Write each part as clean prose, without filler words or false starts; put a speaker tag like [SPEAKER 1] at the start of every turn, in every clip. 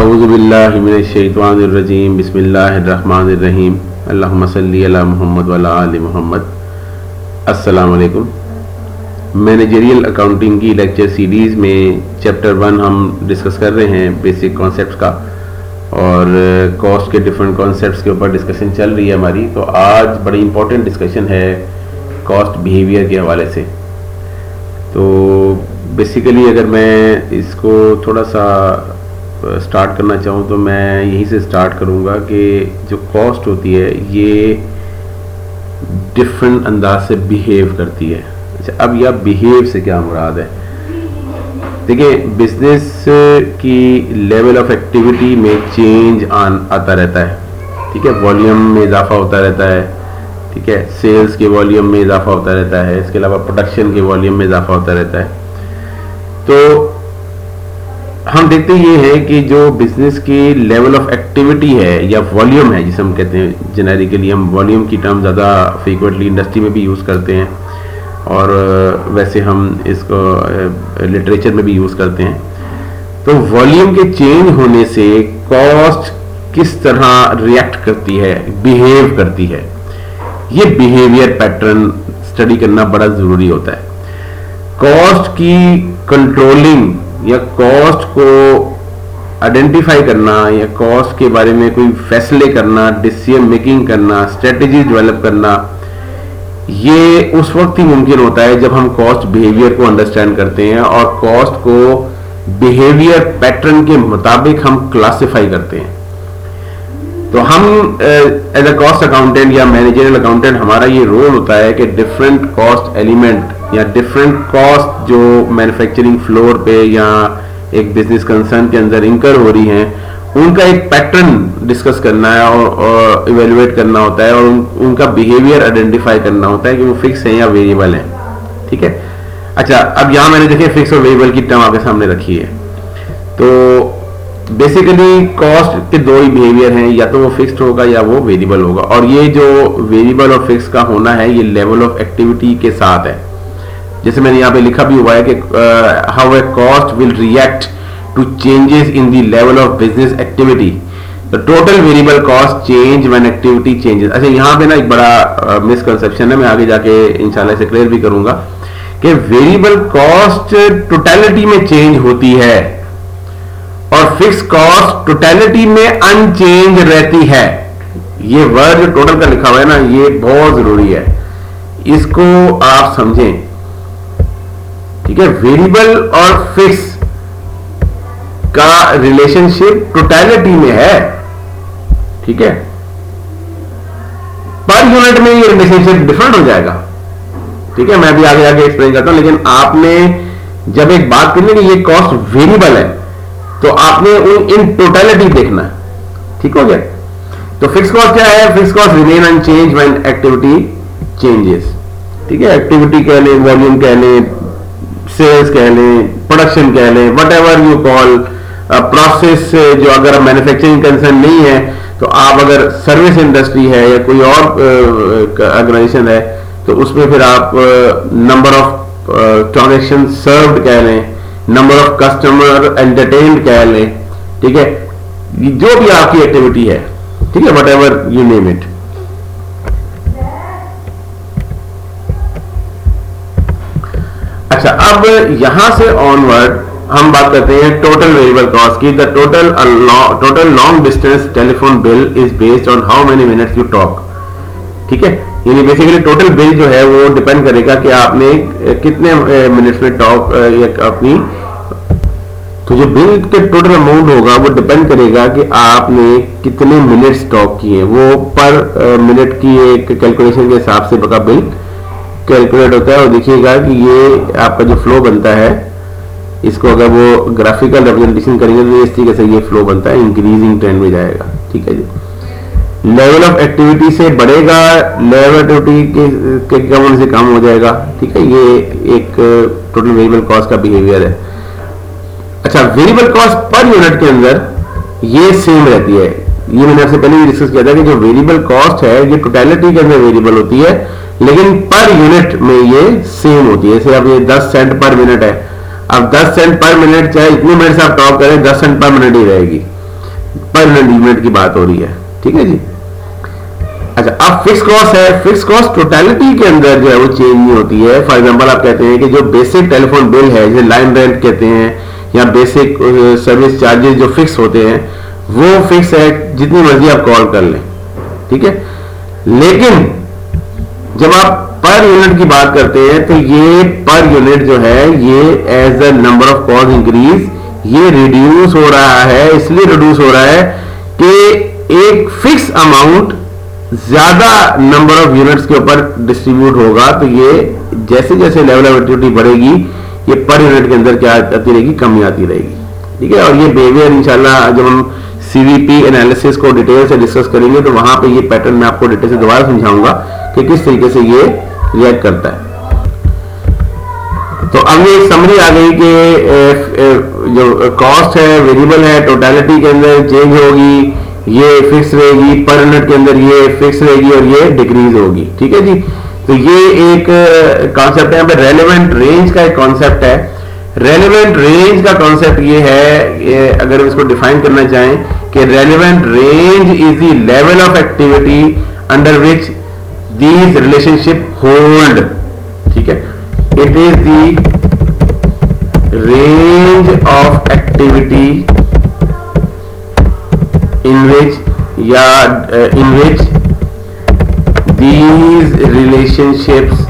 [SPEAKER 1] अऊज़ुबिल्लाहि मिनश्शैतानिर्रजीम बिस्मिल्लाहिर्रहमानिर्रहीम अल्लाहुम्मा सल्ली अला मुहम्मद व अला आलि मुहम्मद। अस्सलाम वालेकुम। मैनेजरियल अकाउंटिंग की लेक्चर सीरीज़ में चैप्टर 1 हम डिस्कस कर रहे हैं बेसिक कॉन्सेप्ट्स का, और कॉस्ट के डिफरेंट कॉन्सेप्ट्स के ऊपर डिस्कशन चल रही है हमारी। तो आज बड़ी इंपॉर्टेंट डिस्कशन है कॉस्ट बिहेवियर के हवाले से। तो बेसिकली अगर मैं इसको थोड़ा सा स्टार्ट करना चाहूँ तो मैं यहीं से स्टार्ट करूँगा कि जो कॉस्ट होती है ये डिफरेंट अंदाज से बिहेव करती है। अच्छा, अब यह बिहेव से क्या मुराद है? देखिए, बिजनेस की लेवल ऑफ एक्टिविटी में चेंज आता रहता है, ठीक है। वॉल्यूम में इजाफा होता रहता है, ठीक है। सेल्स के वॉल्यूम में इजाफा होता रहता है, इसके अलावा प्रोडक्शन के वॉल्यूम में इजाफा होता रहता है। तो हम देखते ये है कि जो बिजनेस की लेवल ऑफ एक्टिविटी है या वॉल्यूम है, जिसे हम कहते हैं जेनेरिकली, हम वॉल्यूम की टर्म ज़्यादा फ्रीक्वेंटली इंडस्ट्री में भी यूज़ करते हैं और वैसे हम इसको लिटरेचर में भी यूज़ करते हैं। तो वॉल्यूम के चेंज होने से कॉस्ट किस तरह रिएक्ट करती है, बिहेव करती है, ये बिहेवियर पैटर्न स्टडी करना बड़ा ज़रूरी होता है। कॉस्ट की कंट्रोलिंग या कॉस्ट को आइडेंटिफाई करना या कॉस्ट के बारे में कोई फैसले करना, डिसीजन मेकिंग करना, स्ट्रेटजी डेवलप करना, ये उस वक्त ही मुमकिन होता है जब हम कॉस्ट बिहेवियर को अंडरस्टैंड करते हैं और कॉस्ट को बिहेवियर पैटर्न के मुताबिक हम क्लासिफाई करते हैं। तो हम एज अ कॉस्ट अकाउंटेंट या मैनेजरियल अकाउंटेंट, हमारा ये रोल होता है कि डिफरेंट कॉस्ट एलिमेंट या डिफरेंट कॉस्ट जो मैन्युफैक्चरिंग फ्लोर पे या एक बिजनेस कंसर्न के अंदर इंकर हो रही हैं, उनका एक पैटर्न डिस्कस करना है और इवेल्युएट करना होता है, और उनका बिहेवियर आइडेंटिफाई करना होता है कि वो फिक्स है या वेरिएबल है, ठीक है। अच्छा, अब यहां मैंने देखिए फिक्स और वेरिएबल की टर्म आपके सामने रखी है। तो बेसिकली कॉस्ट के दो ही बिहेवियर हैं, या तो वो फिक्स्ड होगा या वो वेरिएबल होगा। और ये जो वेरिएबल और फिक्स का होना है, ये लेवल ऑफ एक्टिविटी के साथ है। जैसे मैंने यहाँ पे लिखा भी हुआ है कि how a cost will react to changes in the level of business activity, the total variable cost change when activity changes. अच्छा, यहाँ पे ना एक बड़ा मिसकंसेप्शन है, मैं आगे जाके इंशाल्लाह इसे क्लियर भी करूंगा कि वेरिएबल कॉस्ट टोटलिटी में चेंज होती है और फिक्स कॉस्ट टोटलिटी में अनचेंज रहती है। ये वर्ड जो टोटल का लिखा हुआ है ना, ये बहुत जरूरी है, इसको आप समझें, ठीक है। वेरिएबल और फिक्स का रिलेशनशिप टोटलिटी में है, ठीक है। पर यूनिट में ये रिलेशनशिप डिफरेंट हो जाएगा, ठीक है। मैं भी आगे आगे एक्सप्लेन करता हूं, लेकिन आपने जब एक बात करनी कि ये कॉस्ट वेरिएबल है तो आपने इन टोटलिटी देखना है, ठीक हो गया। तो फिक्स कॉस्ट क्या है? Fix cost remain unchange when activity changes, ठीक है। एक्टिविटी कह लें, वॉल्यूम कह लें, सेल्स कह लें, प्रोडक्शन कह लें, what ever you call process. जो अगर मैन्युफैक्चरिंग कंसर्न नहीं है तो आप अगर सर्विस इंडस्ट्री है या कोई और ऑर्गेनाइजेशन है तो उसमें फिर आप नंबर ऑफ ट्रांजेक्शन सर्व्ड कह लें, नंबर ऑफ कस्टमर एंटरटेन्ड कह लें, ठीक है। जो भी आपकी एक्टिविटी है, ठीक है, what ever you name it. अच्छा, अब यहां से ऑनवर्ड हम बात करते हैं टोटल वेरिएबल कॉस्ट की। The total long distance telephone bill is based on how many minutes you talk, ठीक है। यानी बेसिकली टोटल बिल जो है वो डिपेंड करेगा कि आपने कितने मिनट्स में टॉक अपनी, तो जो बिल के टोटल अमाउंट होगा वो डिपेंड करेगा कि आपने कितने मिनट्स टॉक किए। वो पर मिनट की एक कैलकुलेशन के हिसाब से बका बिल कैलकुलेट होता है। और देखिएगा कि ये आपका जो फ्लो बनता है, इसको अगर वो ग्राफिकल रिप्रेजेंटेशन करेंगे तो इस तरीके से ये फ्लो बनता है, इंक्रीजिंग ट्रेंड में जाएगा, ठीक है जी। लेवल ऑफ एक्टिविटी से बढ़ेगा, लेवल एक्टिविटी के कम होने से कम हो जाएगा, ठीक है। ये एक टोटल वेरिएबल कॉस्ट का बिहेवियर है। अच्छा, वेरिएबल कॉस्ट पर यूनिट के अंदर ये सेम रहती है। ये मैंने आपसे पहले भी डिस्कस किया था कि जो वेरिएबल कॉस्ट है ये टोटलिटी के अंदर वेरिएबल होती है, लेकिन पर यूनिट में ये सेम होती है। जैसे अब ये 10 सेंट पर मिनट है, अब 10 सेंट पर मिनट, चाहे इतने मिनट से आप टॉक करें 10 सेंट पर मिनट ही रहेगी। पर यूनिट की बात हो रही है, ठीक है जी। अच्छा, अब फिक्स कॉस्ट है, फिक्स कॉस्ट टोटलिटी के अंदर जो है वो चेंज नहीं होती है। फॉर एग्जांपल आप कहते हैं कि जो बेसिक टेलीफोन बिल है, जैसे लाइन रेंट कहते हैं या बेसिक सर्विस चार्जेस जो फिक्स होते हैं वो फिक्स है, जितनी मर्जी आप कॉल कर लें, ठीक है। लेकिन जब आप पर यूनिट की बात करते हैं तो ये पर यूनिट जो है ये as the number of calls increase ये रिड्यूस हो रहा है। इसलिए रिड्यूस हो रहा है कि एक फिक्स अमाउंट ज्यादा नंबर ऑफ यूनिट्स के ऊपर डिस्ट्रीब्यूट होगा, तो ये जैसे जैसे लेवल ऑफ एक्टिविटी बढ़ेगी ये पर यूनिट के अंदर क्या आती रहेगी, कमी आती रहेगी, ठीक है। और ये बिहेवियर इंशाल्लाह जब हम सीवीपी एनालिसिस को डिटेल से डिस्कस करेंगे तो वहां पे ये पैटर्न मैं आपको डिटेल से दोबारा समझाऊंगा कि किस तरीके से ये रिएक्ट करता है। तो अब ये समरी आ गई कि जो कॉस्ट है वेरिएबल है, टोटलिटी के अंदर चेंज होगी, ये फिक्स रहेगी, पर यूनिट के अंदर ये फिक्स रहेगी और ये डिक्रीज होगी, ठीक है जी। तो ये एक कॉन्सेप्ट है। यहाँ पे रेलेवेंट रेंज का एक कॉन्सेप्ट है। रेलेवेंट रेंज का कॉन्सेप्ट ये है, अगर इसको डिफाइन करना चाहें कि relevant range is the level of activity under which these relationship hold, ठीक है। It is the range of activity in which these relationships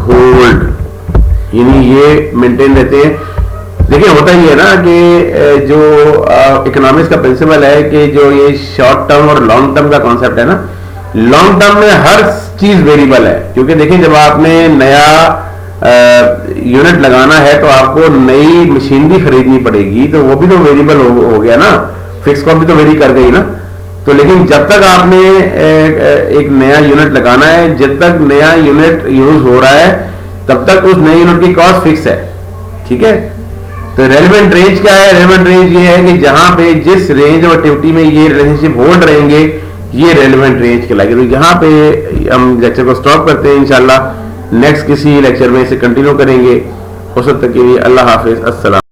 [SPEAKER 1] hold, यानी ये मेंटेन रहते हैं। देखिए होता ही है ना कि जो इकोनॉमिक्स का प्रिंसिपल है कि जो ये शॉर्ट टर्म और लॉन्ग टर्म का कॉन्सेप्ट है ना, लॉन्ग टर्म में हर चीज वेरिएबल है, क्योंकि देखिए जब आपने नया यूनिट लगाना है तो आपको नई मशीनरी खरीदनी पड़ेगी, तो वो भी तो वेरिएबल हो गया ना, फिक्स कॉस्ट भी तो वेरी कर गई ना। तो लेकिन जब तक आपने एक नया यूनिट लगाना है, जब तक नया यूनिट यूज हो रहा है तब तक उस नए यूनिट की कॉस्ट फिक्स है, ठीक है। तो रेलेवेंट रेंज क्या है? रेलेवेंट रेंज ये है कि जहां पे जिस रेंज ऑफ एक्टिविटी में ये रिलेशनशिप होल्ड रहेंगे ये रेलेवेंट रेंज कहलाएगी। तो यहाँ पे हम लेक्चर को स्टॉप करते हैं, इंशाल्लाह नेक्स्ट किसी लेक्चर में इसे कंटिन्यू करेंगे। उस वक्त तक के लिए अल्लाह हाफिज, अस्सलाम।